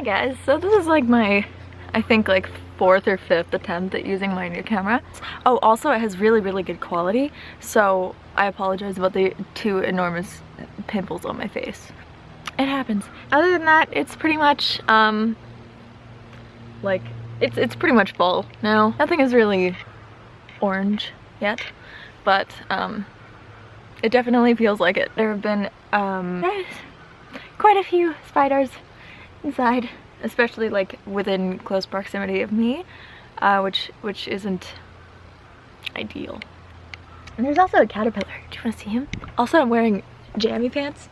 guys, so this is like my, I think like 4th or 5th attempt at using my new camera. Oh, also it has really good quality, so I apologize about the 2 enormous pimples on my face. It happens. Other than that, it's pretty much like it's pretty much fall now. Nothing is really orange yet, but it definitely feels like it. There have been quite a few spiders inside, especially like within close proximity of me, which isn't ideal. And there's also a caterpillar. Do you want to see him? Also, I'm wearing jammy pants.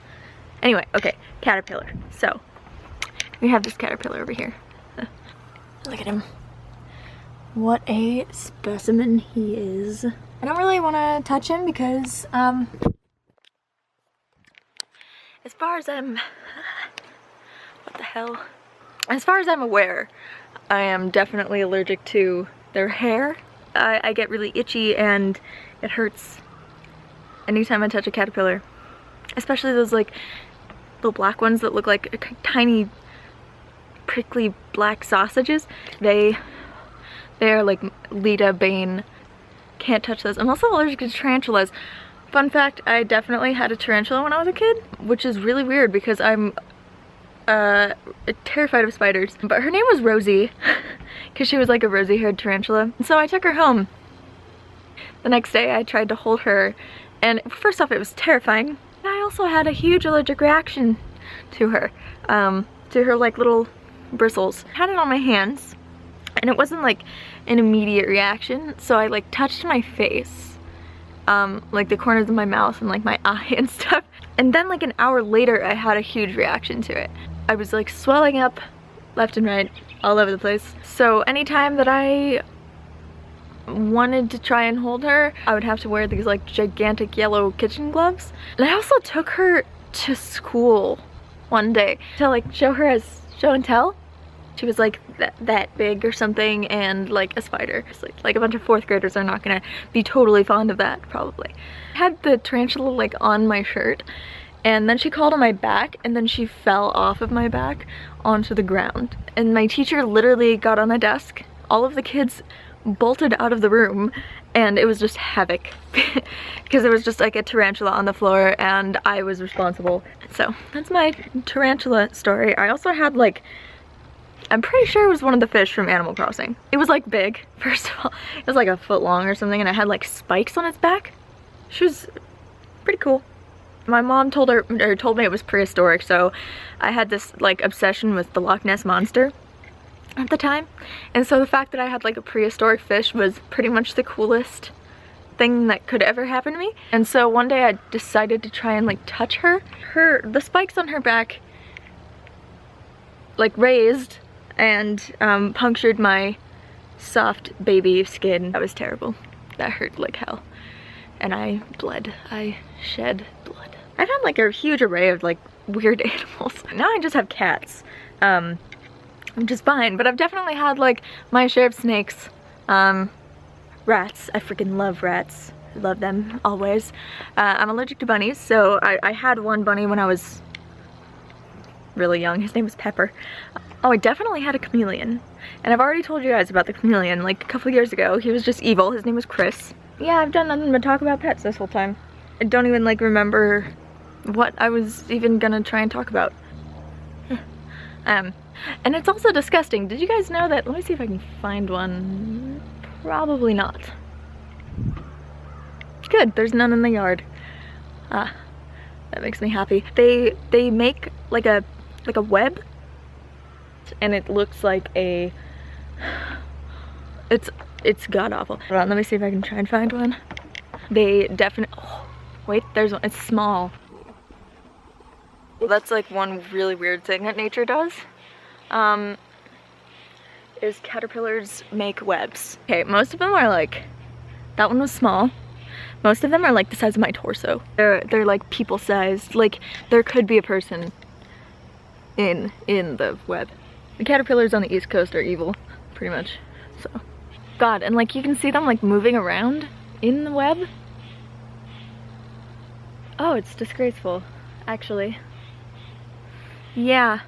Anyway, okay, caterpillar. So we have this caterpillar over here. Look at him. What a specimen he is. I don't really want to touch him because as far as I'm what the hell? As far as I'm aware, I am definitely allergic to their hair. I get really itchy and it hurts anytime I touch a caterpillar. Especially those like little black ones that look like tiny prickly black sausages. They are like Leda, bane. Can't touch those. I'm also allergic to tarantulas. Fun fact, I definitely had a tarantula when I was a kid, which is really weird because I'm terrified of spiders. But her name was Rosie because she was like a rosy-haired tarantula. And so I took her home. The next day I tried to hold her, and first off it was terrifying. I also had a huge allergic reaction to her like little bristles. I had it on my hands and it wasn't like an immediate reaction, so I like touched my face, like the corners of my mouth and like my eye and stuff, and then like an hour later I had a huge reaction to it. I was like swelling up left and right all over the place. So anytime that I wanted to try and hold her, I would have to wear these like gigantic yellow kitchen gloves. And I also took her to school one day to like show her as show and tell. She was like that big or something, and like a spider. It's like a bunch of 4th graders are not gonna be totally fond of that probably. I had the tarantula like on my shirt, and then she crawled on my back, and then she fell off of my back onto the ground. And my teacher literally got on the desk. All of the kids bolted out of the room, and it was just havoc because there was just like a tarantula on the floor and I was responsible. So that's my tarantula story. I also had like, I'm pretty sure it was one of the fish from Animal Crossing. It was like big, first of all. It was like a foot long or something, and it had like spikes on its back. She was pretty cool. My mom told me it was prehistoric, so I had this like obsession with the Loch Ness Monster at the time, and so the fact that I had like a prehistoric fish was pretty much the coolest thing that could ever happen to me. And so one day I decided to try and like touch her. The spikes on her back like raised and punctured my soft baby skin. That was terrible. That hurt like hell, and I bled. I shed blood. I've had like a huge array of like weird animals. Now I just have cats, which is fine, but I've definitely had like my share of snakes, rats. I freaking love rats. I love them always. I'm allergic to bunnies, so I had one bunny when I was really young. His name was Pepper. Oh, I definitely had a chameleon, and I've already told you guys about the chameleon like a couple of years ago. He was just evil. His name was Chris. Yeah, I've done nothing but talk about pets this whole time. I don't even like remember what I was even gonna try and talk about. And it's also disgusting. Did you guys know that? Let me see if I can find one. Probably not. Good, there's none in the yard. Ah, that makes me happy. They make like a web, and it looks like a, it's god awful. Hold on, let me see if I can try and find one. They definitely, oh, wait, there's one. It's small. Well, that's like one really weird thing that nature does. Is caterpillars make webs. Okay, most of them are like, that one was small. Most of them are like the size of my torso. They're like people sized. Like there could be a person in the web. The caterpillars on the East Coast are evil, pretty much. So, God, and like you can see them like moving around in the web. Oh, it's disgraceful, actually. Yeah.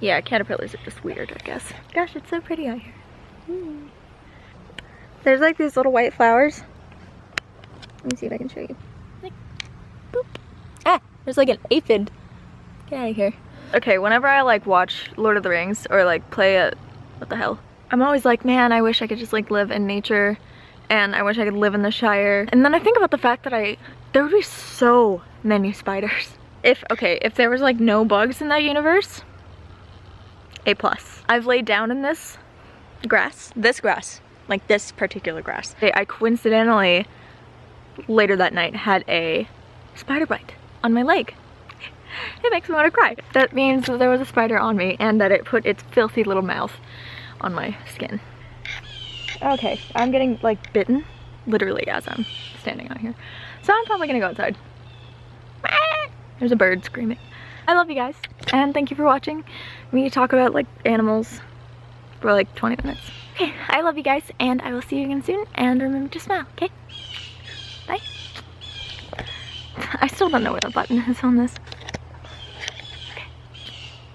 Yeah, caterpillars are just weird, I guess. Gosh, it's so pretty out here. There's like these little white flowers. Let me see if I can show you. Like, boop. Ah, there's like an aphid. Get out of here. Okay, whenever I like watch Lord of the Rings or like play a, what the hell? I'm always like, man, I wish I could just like live in nature and I wish I could live in the Shire. And then I think about the fact that there would be so many spiders. If there was like no bugs in that universe, A+. I've laid down in this grass, like this particular grass. I coincidentally, later that night, had a spider bite on my leg. It makes me want to cry. That means that there was a spider on me and that it put its filthy little mouth on my skin. Okay, I'm getting like bitten, literally as I'm standing out here. So I'm probably gonna go outside. There's a bird screaming. I love you guys, and thank you for watching me talk about like animals for like 20 minutes. Okay, I love you guys, and I will see you again soon, and remember to smile, okay? Bye. I still don't know where the button is on this.